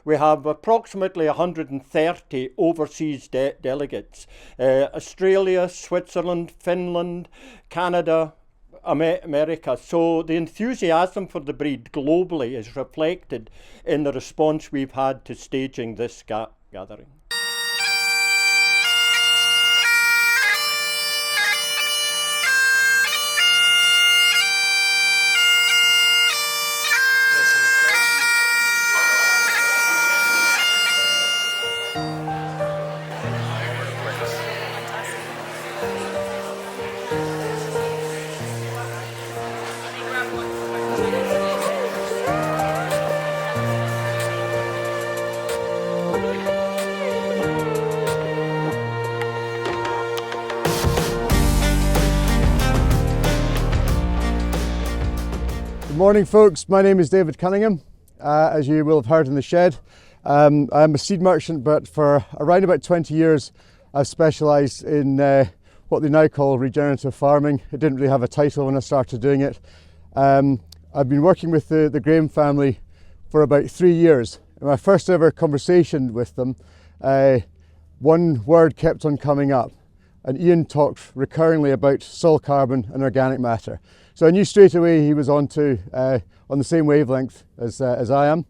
We have approximately 130 overseas delegates. Australia, Switzerland, Finland, Canada, America. So the enthusiasm for the breed globally is reflected in the response we've had to staging this gathering. Good morning folks, my name is David Cunningham, as you will have heard in the shed. I'm a seed merchant, but for around about 20 years I've specialised in what they now call regenerative farming. It didn't really have a title when I started doing it. I've been working with the Graham family for about 3 years. In my first ever conversation with them, one word kept on coming up, and Ian talked recurringly about soil carbon and organic matter. So I knew straight away he was on the same wavelength as I am.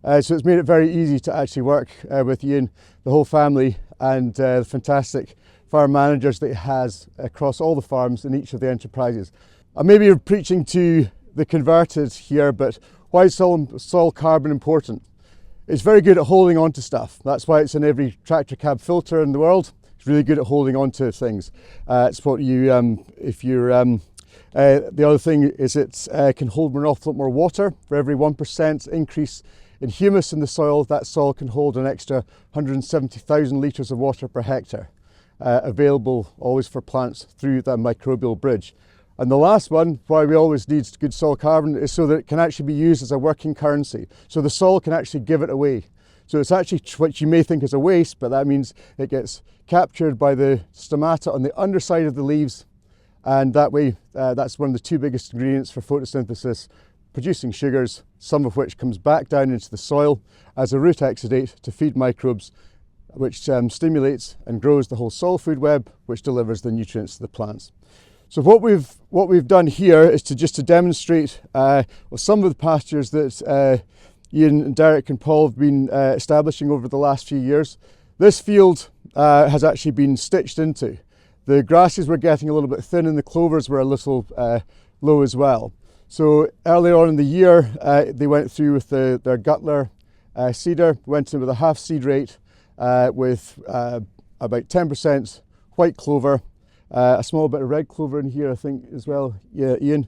So it's made it very easy to actually work with Ian, the whole family, and the fantastic farm managers that he has across all the farms in each of the enterprises. I may be preaching to the converted here, but why is soil carbon important? It's very good at holding on to stuff. That's why it's in every tractor cab filter in the world. It's really good at holding on to things. It's what you, the other thing is it can hold an awful lot more water. For every 1% increase in humus in the soil, that soil can hold an extra 170,000 litres of water per hectare, available always for plants through that microbial bridge. And the last one, why we always need good soil carbon, is so that it can actually be used as a working currency. So the soil can actually give it away. So it's actually what you may think is a waste, but that means it gets captured by the stomata on the underside of the leaves. And that way, that's one of the two biggest ingredients for photosynthesis, producing sugars, some of which comes back down into the soil as a root exudate to feed microbes, which stimulates and grows the whole soil food web, which delivers the nutrients to the plants. So what we've done here is to demonstrate some of the pastures that Ian and Derek and Paul have been establishing over the last few years. This field has actually been stitched into. The grasses were getting a little bit thin and the clovers were a little low as well. So earlier on in the year, they went through with their Gutler seeder, went in with a half seed rate with about 10% white clover, a small bit of red clover in here, I think, as well, yeah, Ian.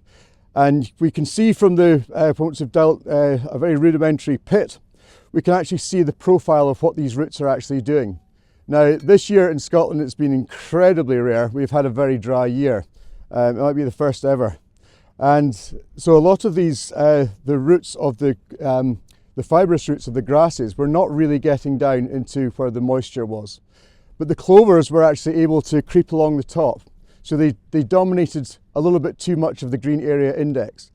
And we can see from the, once we've dealt a very rudimentary pit, we can actually see the profile of what these roots are actually doing. Now, this year in Scotland, it's been incredibly rare. We've had a very dry year. It might be the first ever. And so a lot of these, the roots of the fibrous roots of the grasses were not really getting down into where the moisture was. But the clovers were actually able to creep along the top. So they dominated a little bit too much of the green area index.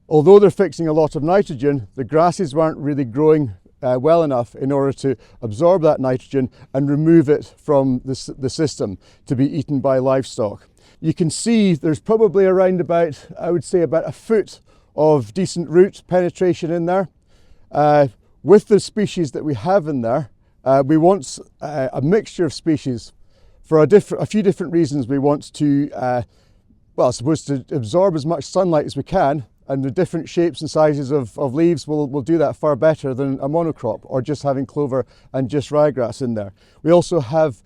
Although they're fixing a lot of nitrogen, the grasses weren't really growing well enough in order to absorb that nitrogen and remove it from the system to be eaten by livestock. You can see there's probably around about, I would say, about a foot of decent root penetration in there. With the species that we have in there, we want a mixture of species. For a few different reasons, we want to, well, I suppose to absorb as much sunlight as we can, and the different shapes and sizes of leaves will do that far better than a monocrop or just having clover and just ryegrass in there. We also have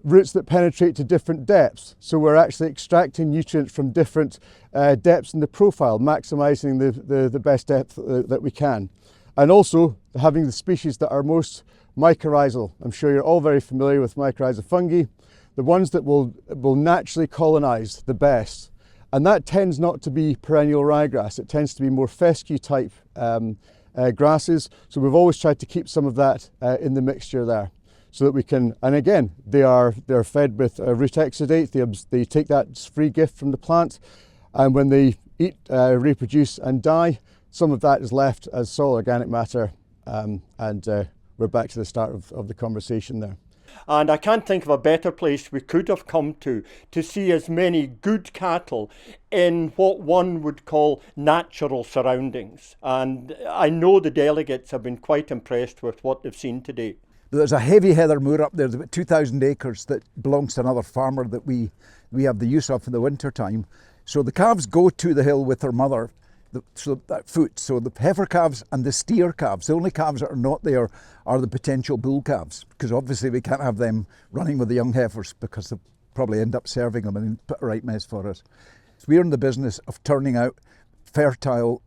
roots that penetrate to different depths, so we're actually extracting nutrients from different depths in the profile, maximising the best depth that we can. And also having the species that are most mycorrhizal. I'm sure you're all very familiar with mycorrhizal fungi, the ones that will naturally colonise the best. And that tends not to be perennial ryegrass. It tends to be more fescue type grasses. So we've always tried to keep some of that in the mixture there, so that we can, and again, they're fed with root exudate. They take that free gift from the plant, and when they eat, reproduce and die, some of that is left as soil organic matter, and we're back to the start of the conversation there. And I can't think of a better place we could have come to see as many good cattle in what one would call natural surroundings. And I know the delegates have been quite impressed with what they've seen today. There's a heavy heather moor up there, there's about 2,000 acres that belongs to another farmer that we have the use of in the winter time. So the calves go to the hill with their mother, so the heifer calves and the steer calves. The only calves that are not there are the potential bull calves, because obviously we can't have them running with the young heifers because they'll probably end up serving them and put a right mess for us. So we're in the business of turning out fertile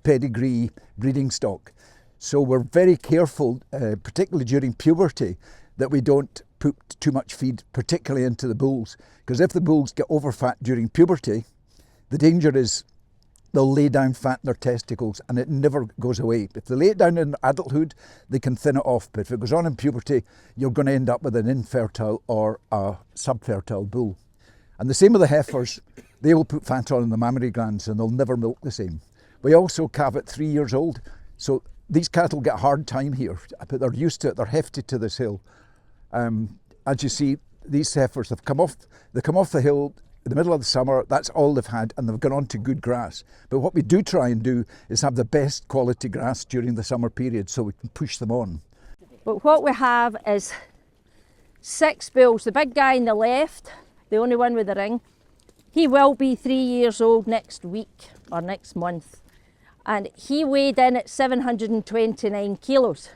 pedigree breeding stock. So we're very careful, particularly during puberty, that we don't put too much feed, particularly into the bulls, because if the bulls get overfat during puberty, the danger is they'll lay down fat in their testicles and it never goes away. If they lay it down in adulthood, they can thin it off, but if it goes on in puberty, you're going to end up with an infertile or a subfertile bull. And the same with the heifers, they will put fat on in the mammary glands and they'll never milk the same. We also calve at 3 years old, so these cattle get a hard time here, but they're used to it, they're hefty to this hill. As you see, these heifers have come off the hill in the middle of the summer, that's all they've had, and they've gone on to good grass. But what we do try and do is have the best quality grass during the summer period so we can push them on. But what we have is 6 bulls. The big guy on the left, the only one with the ring, he will be 3 years old next week or next month. And he weighed in at 729 kilos.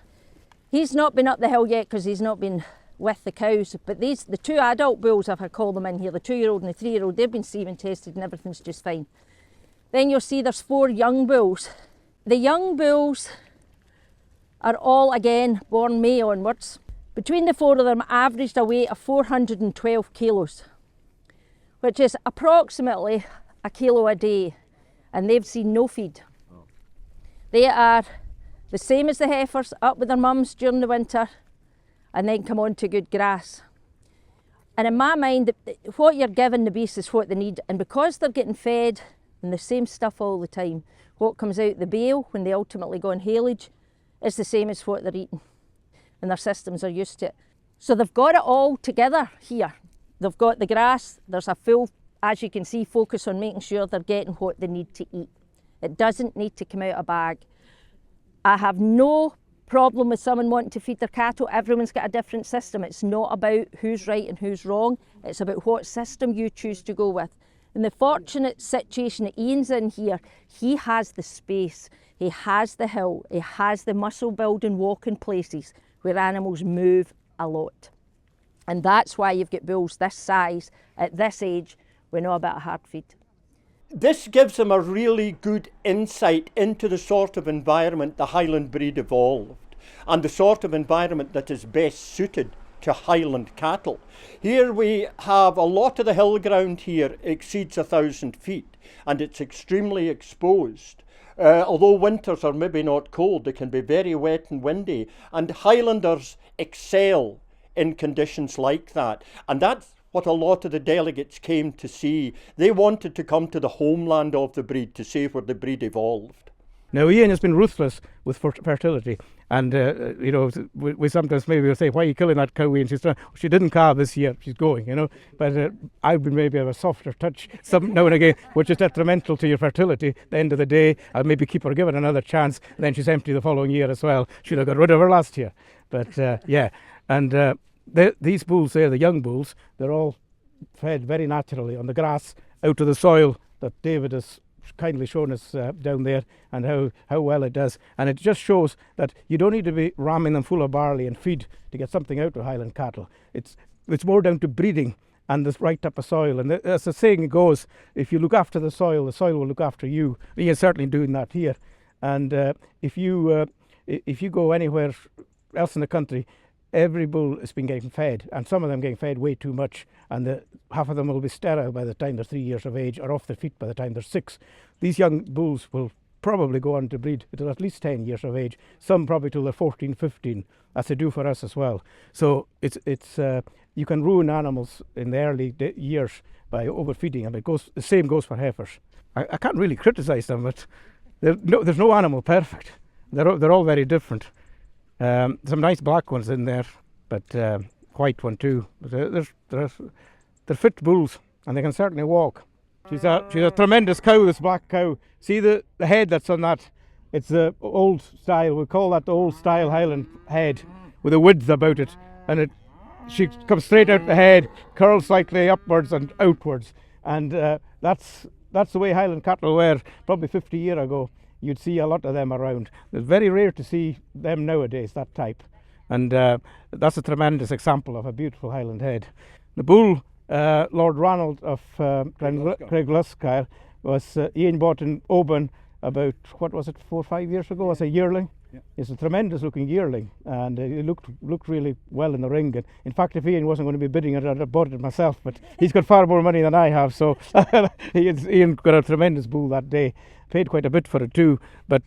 He's not been up the hill yet because he's not been with the cows, but the 2 adult bulls, if I call them in here, the 2-year-old and the 3-year-old, they've been semen tested and everything's just fine. Then you'll see there's 4 young bulls. The young bulls are all, again, born May onwards. Between the 4 of them averaged a weight of 412 kilos, which is approximately a kilo a day, and they've seen no feed. They are the same as the heifers, up with their mums during the winter, and then come on to good grass. And in my mind, what you're giving the beasts is what they need, and because they're getting fed and the same stuff all the time, what comes out the bale when they ultimately go on haylage is the same as what they're eating, and their systems are used to it. So they've got it all together here. They've got the grass, there's a full, as you can see, focus on making sure they're getting what they need to eat. It doesn't need to come out of a bag. I have no problem with someone wanting to feed their cattle. Everyone's got a different system. It's not about who's right and who's wrong. It's about what system you choose to go with. In the fortunate situation that Ian's in here, he has the space, he has the hill, he has the muscle building walking places where animals move a lot. And that's why you've got bulls this size at this age with not a bit of hard feed. This gives them a really good insight into the sort of environment the Highland breed evolved and the sort of environment that is best suited to Highland cattle. Here we have a lot of the hill ground here exceeds 1,000 feet and it's extremely exposed. Although winters are maybe not cold, they can be very wet and windy, and Highlanders excel in conditions like that. And that's what a lot of the delegates came to see. They wanted to come to the homeland of the breed to see where the breed evolved. Now Ian has been ruthless with fertility, and you know, we sometimes maybe will say, why are you killing that cow? And she didn't calve this year, she's going, you know. But I've been maybe have a softer touch some now and again, which is detrimental to your fertility. At the end of the day, I'll maybe keep her, give it another chance, and then she's empty the following year as well. Should have got rid of her last year. But yeah, and these bulls there, the young bulls, they're all fed very naturally on the grass out of the soil that David has kindly shown us down there, and how well it does. And it just shows that you don't need to be ramming them full of barley and feed to get something out of Highland cattle. It's more down to breeding and the right type of soil. And as the saying goes, if you look after the soil will look after you. You're certainly doing that here. And if you go anywhere else in the country, every bull has been getting fed, and some of them getting fed way too much, and half of them will be sterile by the time they're 3 years of age, or off their feet by the time they're 6. These young bulls will probably go on to breed until at least 10 years of age, some probably till they're 14, 15, as they do for us as well. So it's you can ruin animals in the early years by overfeeding, and the same goes for heifers. I can't really criticise them, but there's no animal perfect. They're all very different. Some nice black ones in there, but white one too. They're fit bulls, and they can certainly walk. She's a tremendous cow, this black cow. See the head that's on that? It's the old style. We call that the old style Highland head, with a width about it, and she comes straight out the head, curls slightly upwards and outwards, and that's the way Highland cattle were probably 50 years ago. You'd see a lot of them around. It's very rare to see them nowadays, that type, and that's a tremendous example of a beautiful Highland head. The bull, Lord Ranald of Killochries, was Ian bought in Oban about, 4 or 5 years ago as a yearling. Yeah. It's a tremendous looking yearling, and he looked really well in the ring. And in fact, if Ian wasn't going to be bidding it, I'd have bought it myself, but he's got far more money than I have, so Ian got a tremendous bull that day. Paid quite a bit for it too, but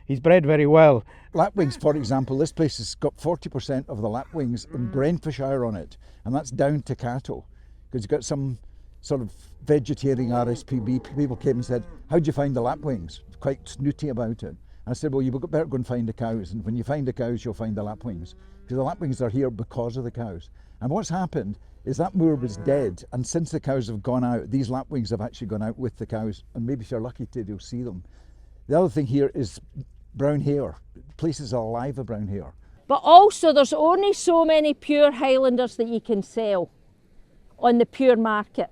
he's bred very well. Lapwings, for example, this place has got 40% of the lapwings in Brentfordshire on it, and that's down to cattle, because you've got some sort of vegetarian RSPB people came and said, how'd you find the lapwings? Quite snooty about it. I said, well, you better go and find the cows, and when you find the cows, you'll find the lapwings, because the lapwings are here because of the cows. And what's happened is that moor was dead, and since the cows have gone out, these lapwings have actually gone out with the cows, and maybe if you're lucky you'll see them. The other thing here is brown hair. The place is alive with brown hair. But also there's only so many pure Highlanders that you can sell on the pure market.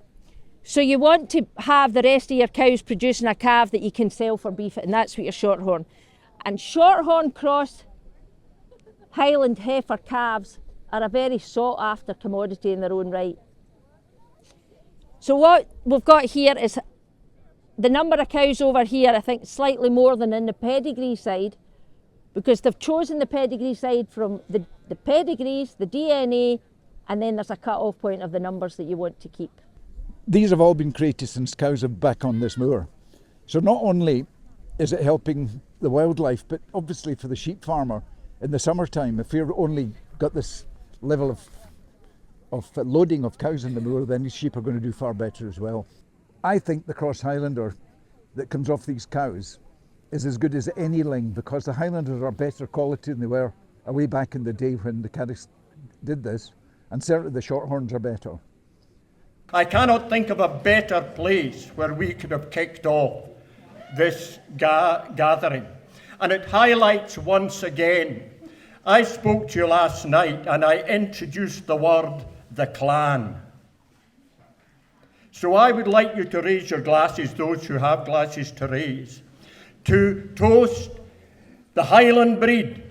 So you want to have the rest of your cows producing a calf that you can sell for beef, and that's what your shorthorn. And shorthorn cross Highland heifer calves are a very sought after commodity in their own right. So what we've got here is the number of cows over here, I think slightly more than in the pedigree side, because they've chosen the pedigree side from the pedigrees, the DNA, and then there's a cut-off point of the numbers that you want to keep. These have all been created since cows are back on this moor. So not only is it helping the wildlife, but obviously for the sheep farmer in the summertime, if you've only got this level of loading of cows in the moor, then the sheep are going to do far better as well. I think the Cross Highlander that comes off these cows is as good as any ling, because the Highlanders are better quality than they were way back in the day when the Caddis did this, and certainly the Shorthorns are better. I cannot think of a better place where we could have kicked off this gathering. And it highlights once again, I spoke to you last night and I introduced the word, the clan. So I would like you to raise your glasses, those who have glasses to raise, to toast the Highland breed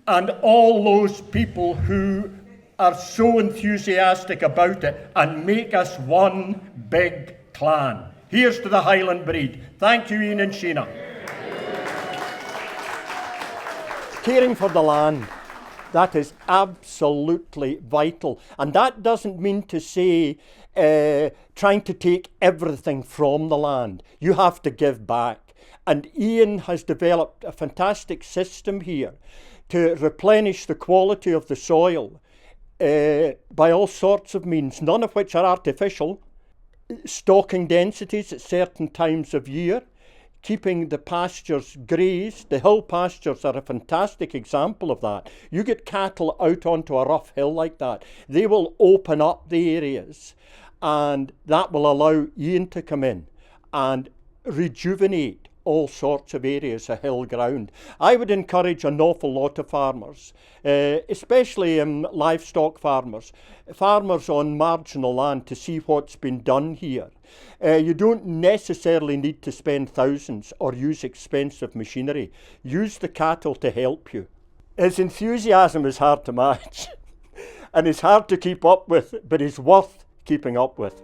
and all those people who are so enthusiastic about it and make us one big clan. Here's to the Highland breed. Thank you, Ian and Sheena. Caring for the land, that is absolutely vital. And that doesn't mean to say trying to take everything from the land. You have to give back. And Ian has developed a fantastic system here to replenish the quality of the soil by all sorts of means, none of which are artificial. Stocking densities at certain times of year, keeping the pastures grazed. The hill pastures are a fantastic example of that. You get cattle out onto a rough hill like that, they will open up the areas, and that will allow Ian to come in and rejuvenate all sorts of areas of hill ground. I would encourage an awful lot of farmers, especially livestock farmers on marginal land, to see what's been done here. You don't necessarily need to spend thousands or use expensive machinery. Use the cattle to help you. His enthusiasm is hard to match and it's hard to keep up with, but it's worth keeping up with.